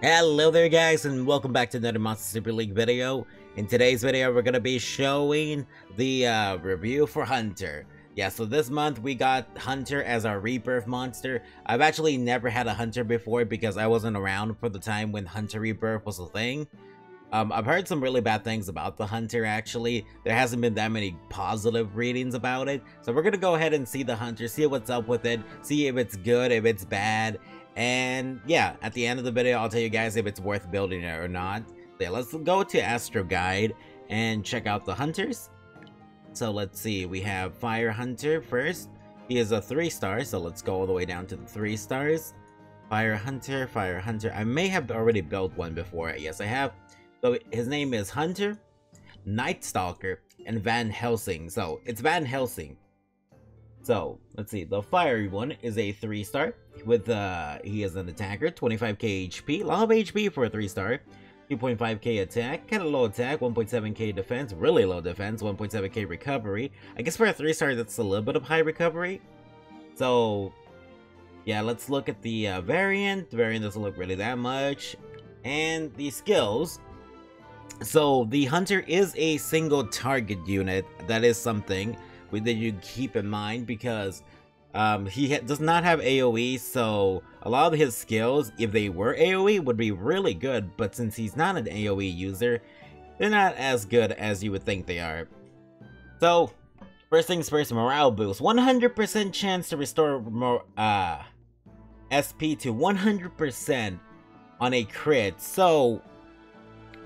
Hello there guys, and welcome back to another Monster Super League video. In today's video we're going to be showing the review for Hunter. Yeah, so this month we got Hunter as our rebirth monster. I've actually never had a Hunter before because I wasn't around for the time when Hunter rebirth was a thing. I've heard some really bad things about the Hunter actually. There hasn't been that many positive readings about it. So we're going to go ahead and see the Hunter, see what's up with it, see if it's good, if it's bad. And yeah, at the end of the video, I'll tell you guys if it's worth building it or not. Yeah, let's go to Astro Guide and check out the Hunters. So let's see, we have Fire Hunter first. He is a 3-star, so let's go all the way down to the 3 stars. Fire Hunter, Fire Hunter. I may have already built one before. Yes, I have. So his name is Hunter, Night Stalker, and Van Helsing. So it's Van Helsing. So let's see, the fiery one is a 3-star with he is an attacker, 25k HP, a lot of HP for a 3-star, 2.5k attack, kind of low attack, 1.7k defense, really low defense, 1.7k recovery. I guess for a 3-star that's a little bit of high recovery. So yeah, let's look at the variant. The variant doesn't look really that much, and the skills. So the Hunter is a single target unit. That is something that you keep in mind because he does not have AoE, so a lot of his skills, if they were AoE, would be really good, but since he's not an AoE user, they're not as good as you would think they are. So, first things first, morale boost. 100% chance to restore more SP to 100% on a crit. So,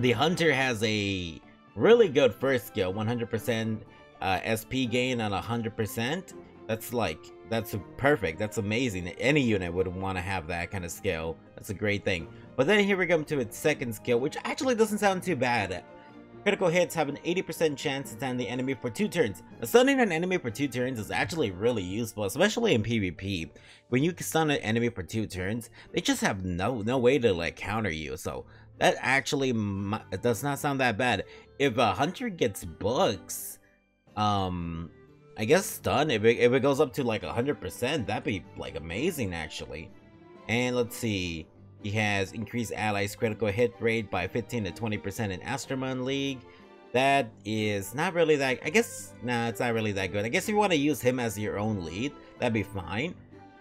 the Hunter has a really good first skill, 100% SP gain on 100%. That's perfect. That's amazing. Any unit would want to have that kind of skill. That's a great thing. But then here we come to its second skill, which actually doesn't sound too bad. Critical hits have an 80% chance to stun the enemy for 2 turns. Stunning an enemy for 2 turns is actually really useful, especially in PvP. When you stun an enemy for 2 turns, they just have no way to like counter you. So that actually it does not sound that bad. If a Hunter gets books, I guess stun, if it goes up to like 100%, that'd be like amazing actually. And let's see, he has increased allies critical hit rate by 15 to 20% in Astromon League. That is not really that, I guess, nah, it's not really that good. I guess if you want to use him as your own lead, that'd be fine,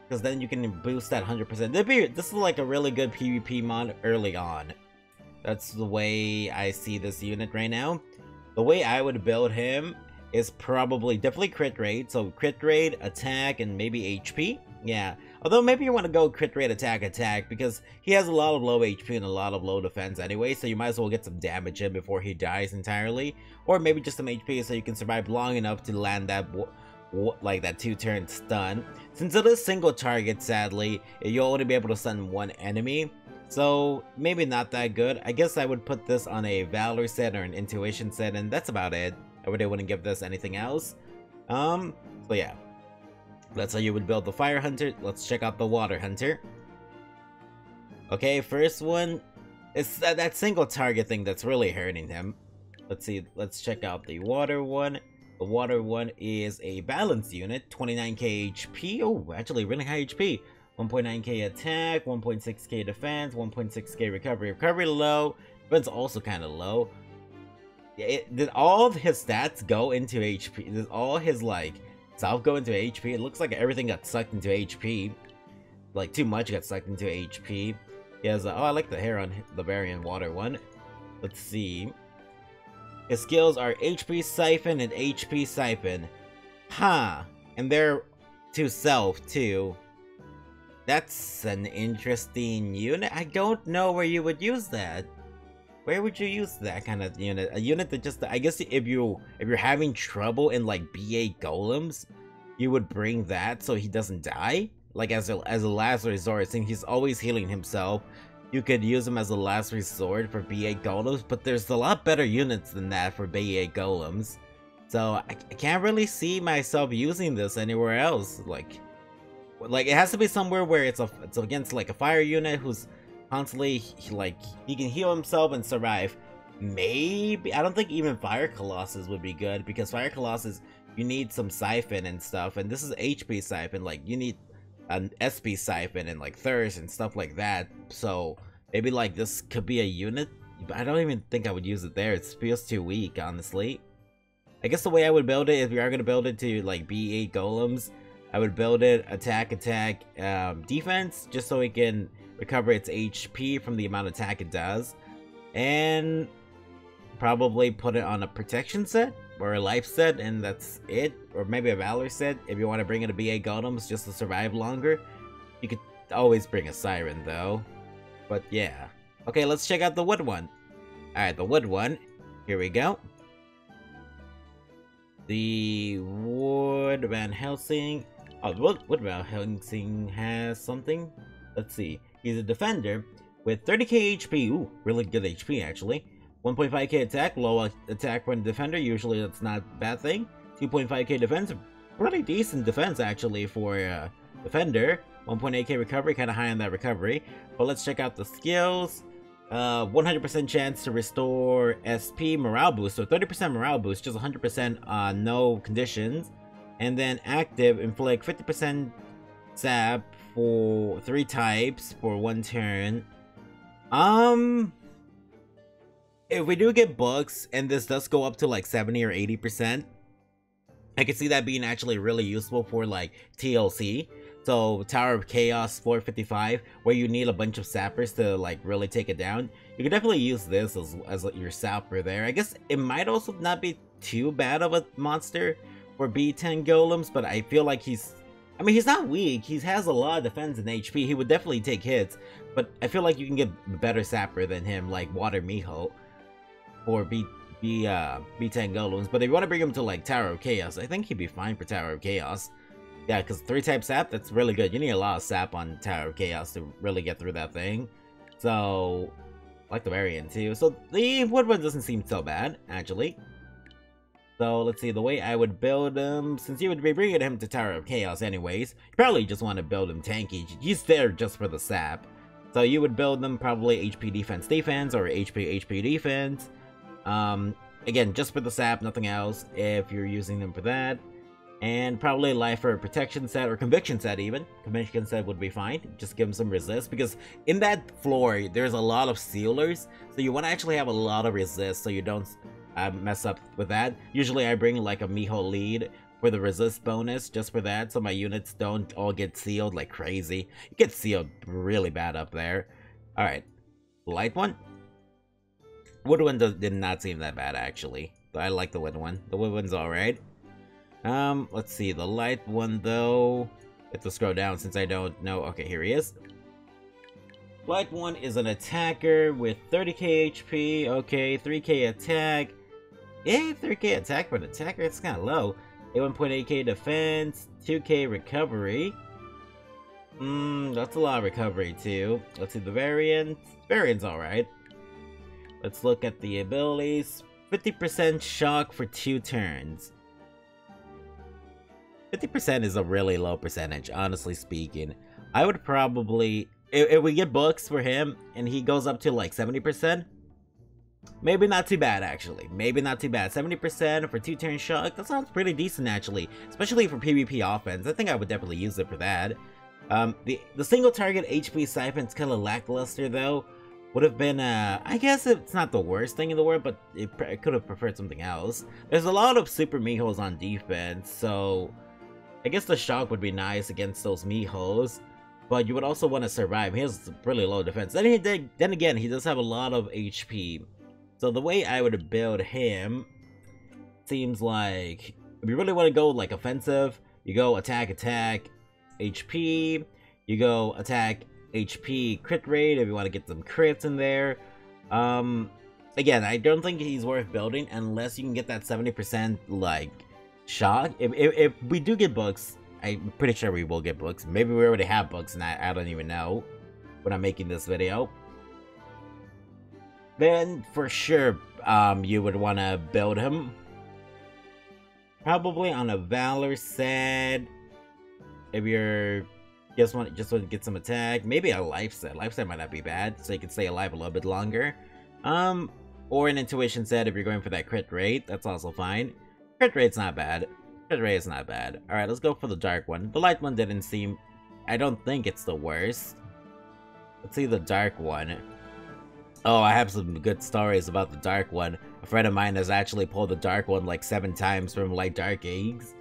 because then you can boost that 100%. This is like a really good PvP mod early on. That's the way I see this unit right now. The way I would build him is probably definitely crit rate, so crit rate, attack, and maybe HP. Yeah, although maybe you want to go crit rate, attack, because he has a lot of low HP and a lot of low defense anyway, so you might as well get some damage in before he dies entirely, or maybe just some HP so you can survive long enough to land that like that 2-turn stun. Since it is single target, sadly, you'll only be able to stun one enemy, so maybe not that good. I guess I would put this on a Valor set or an Intuition set, and that's about it. I really wouldn't give this anything else. So yeah, that's how you would build the Fire Hunter. Let's check out the Water Hunter. Okay, first one, it's that single target thing that's really hurting him. Let's see, let's check out the Water one. The Water one is a balanced unit, 29k HP. Oh, actually really high HP. 1.9k attack, 1.6k defense, 1.6k recovery. Recovery low, defense also kind of low. Did all of his stats go into HP? Did all his like stuff go into HP? It looks like everything got sucked into HP. Like too much got sucked into HP. He has oh, I like the hair on the variant Water one. Let's see. His skills are HP Siphon and HP Siphon. Huh. And they're to self too. That's an interesting unit. I don't know where you would use that. Where would you use that kind of unit? A unit that just, I guess if you're having trouble in like BA golems, you would bring that so he doesn't die? Like as a last resort, since he's always healing himself, you could use him as a last resort for BA golems, but there's a lot better units than that for BA golems. So I can't really see myself using this anywhere else. Like it has to be somewhere where it's against like a fire unit who's constantly, he can heal himself and survive. Maybe, I don't think even Fire Colossus would be good, because Fire Colossus, you need some Siphon and stuff, and this is HP Siphon, like, you need an SP Siphon and, like, Thirst and stuff like that, so Maybe like this could be a unit, but I don't even think I would use it there. It feels too weak, honestly. I guess the way I would build it, if you are gonna build it to like be 8 golems, I would build it attack, defense, just so it can recover its HP from the amount of attack it does, and probably put it on a protection set or a life set, and that's it. Or maybe a valor set if you want to bring in a BA golems just to survive longer. You could always bring a siren though. But yeah. Okay, let's check out the wood one. Alright, the wood one. Here we go. The wood Van Helsing. Oh, the wood Van Helsing has something. Let's see. He's a defender with 30k HP. Ooh, really good HP actually. 1.5k attack, low attack for a defender. Usually that's not a bad thing. 2.5k defense. Pretty decent defense actually for a defender. 1.8k recovery, kind of high on that recovery. But let's check out the skills. 100% chance to restore SP morale boost, so 30% morale boost, just 100% on no conditions. And then active, inflict 50% sap for 3 types for 1 turn. If we do get books, and this does go up to like 70 or 80%, I could see that being actually really useful for like TLC. So Tower of Chaos 455, where you need a bunch of sappers to like really take it down. You can definitely use this as your sapper there. I guess it might also not be too bad of a monster for B10 golems, but I feel like he's not weak. He has a lot of defense and HP. He would definitely take hits, but I feel like you can get a better sapper than him, like Water Miho for B10 golems. But if you want to bring him to like Tower of Chaos, I think he'd be fine for Tower of Chaos. Yeah, because 3-type sap, that's really good. You need a lot of sap on Tower of Chaos to really get through that thing. So, I like the variant too. So, the wood one doesn't seem so bad, actually. So, let's see, the way I would build him, since you would be bringing him to Tower of Chaos anyways, you probably just want to build him tanky. He's there just for the sap. So, you would build them probably HP defense, or HP defense. Again, just for the sap, nothing else, if you're using them for that. And probably life or protection set, or conviction set even. Conviction set would be fine. Just give them some resist, because in that floor, there's a lot of sealers. So you want to actually have a lot of resist so you don't mess up with that. Usually I bring like a Miho lead for the resist bonus, just for that, so my units don't all get sealed like crazy. You get sealed really bad up there. Alright, light one. Wood one did not seem that bad actually. But I like the wood one. The wood one's alright. Let's see, the light one though, I have to scroll down since I don't know. Okay, here he is. Light one is an attacker with 30k HP, okay, 3k attack. Yeah, 3k attack for an attacker, it's kinda low. 1.8k defense, 2k recovery. That's a lot of recovery too. Let's see the variant. Variant's alright. Let's look at the abilities. 50% shock for 2 turns. 50% is a really low percentage, honestly speaking. I would probably, if we get books for him and he goes up to like 70%, maybe not too bad actually. Maybe not too bad. 70% for 2-turn shock, that sounds pretty decent actually, especially for PvP offense. I think I would definitely use it for that. The single target HP siphon's kind of lackluster though. Would have been, I guess it's not the worst thing in the world, but it could have preferred something else. There's a lot of super Mihos on defense, so I guess the shock would be nice against those Mihos, but you would also want to survive. He has really low defense. Then again, he does have a lot of HP. So the way I would build him seems like, if you really want to go like offensive, you go attack, HP, you go attack, HP, crit rate, if you want to get some crits in there. Again, I don't think he's worth building unless you can get that 70% like shock. If we do get books, I'm pretty sure we will get books. Maybe we already have books and I don't even know when I'm making this video. Then for sure, you would want to build him probably on a Valor set. If you're just want to get some attack, maybe a life set. Life set might not be bad, so you can stay alive a little bit longer. Or an intuition set if you're going for that crit rate. That's also fine. Crit rate's not bad. Crit rate is not bad. Alright, let's go for the dark one. The light one didn't seem... I don't think it's the worst. Let's see the dark one. Oh, I have some good stories about the dark one. A friend of mine has actually pulled the dark one like 7 times from like dark eggs.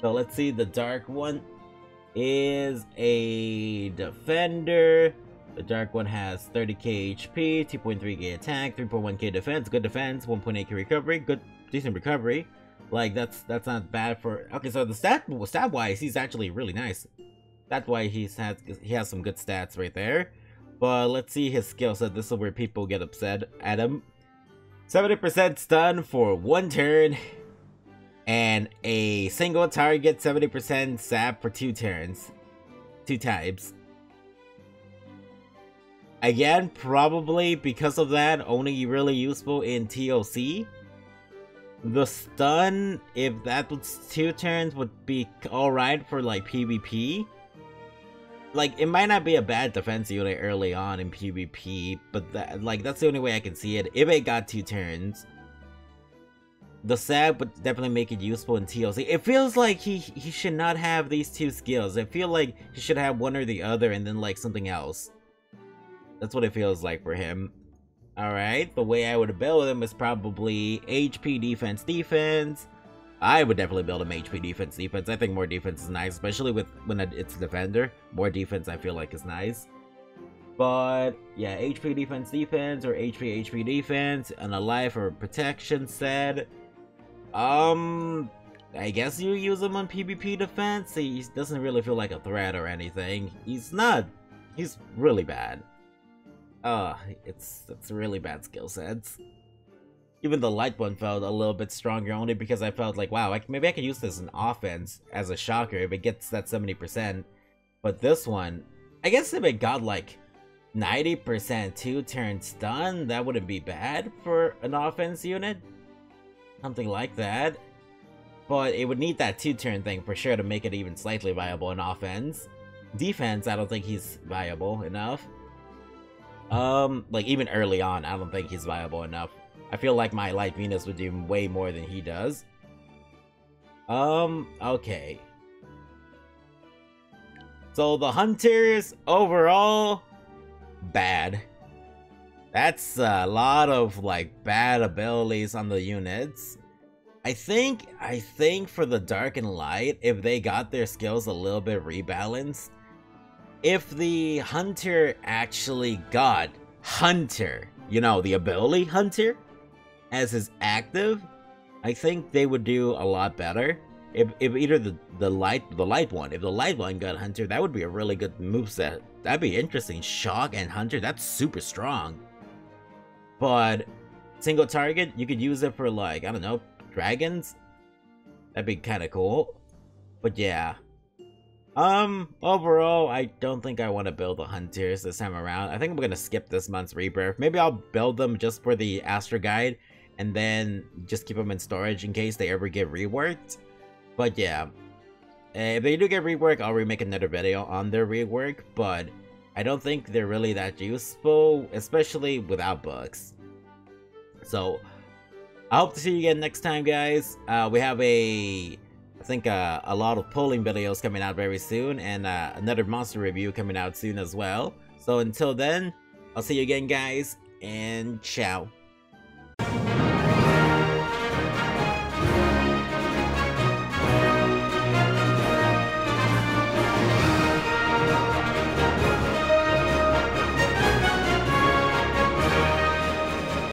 So let's see, the dark one is a defender. The dark one has 30k HP, 2.3k attack, 3.1k defense, good defense, 1.8k recovery, good decent recovery. Like that's not bad for. Okay, so the stat wise, he's actually really nice. That's why he has some good stats right there. But let's see his skill set. This is where people get upset at him. 70% stun for 1 turn. And a single target 70% sap for 2 turns. 2 times. Again, probably because of that, only really useful in TOC. The stun, if that was 2 turns, would be alright for like PvP. Like, it might not be a bad defense unit early on in PvP, but that's the only way I can see it. If it got 2 turns, the sap would definitely make it useful in TLC. It feels like he should not have these 2 skills. I feel like he should have one or the other and then like something else. That's what it feels like for him. Alright, the way I would build him is probably HP defense. I would definitely build him HP defense. I think more defense is nice, especially when it's a defender. More defense I feel like is nice. But yeah, HP defense or HP defense and a life or protection set. I guess you use him on PvP defense. He doesn't really feel like a threat or anything. He's really bad. It's really bad skill sets. Even the light one felt a little bit stronger only because I felt like, wow, maybe I could use this in offense as a shocker if it gets that 70%. But this one, I guess if it got like 90% 2-turn stun, that wouldn't be bad for an offense unit. Something like that. But it would need that 2-turn thing for sure to make it even slightly viable in offense. Defense, I don't think he's viable enough. Like even early on, I don't think he's viable enough. I feel like my Light Venus would do way more than he does. Okay. So the Hunters, overall, bad. That's a lot of, like, bad abilities on the units. I think for the Dark and Light, if they got their skills a little bit rebalanced, if the Hunter actually got Hunter, you know, the ability Hunter, as his active, I think they would do a lot better. If either the light one, if the light one got Hunter, that would be a really good moveset. That'd be interesting. Shock and Hunter, that's super strong. But single target, you could use it for like, I don't know, dragons? That'd be kinda cool. But yeah. Overall, I don't think I want to build the Hunters this time around. I think I'm gonna skip this month's rebirth. Maybe I'll build them just for the Astro Guide, and then just keep them in storage in case they ever get reworked. But yeah, if they do get reworked, I'll remake another video on their rework, but I don't think they're really that useful, especially without bugs. So, I hope to see you again next time, guys. We have I think a lot of polling videos coming out very soon, and another monster review coming out soon as well. So until then, I'll see you again, guys, and ciao.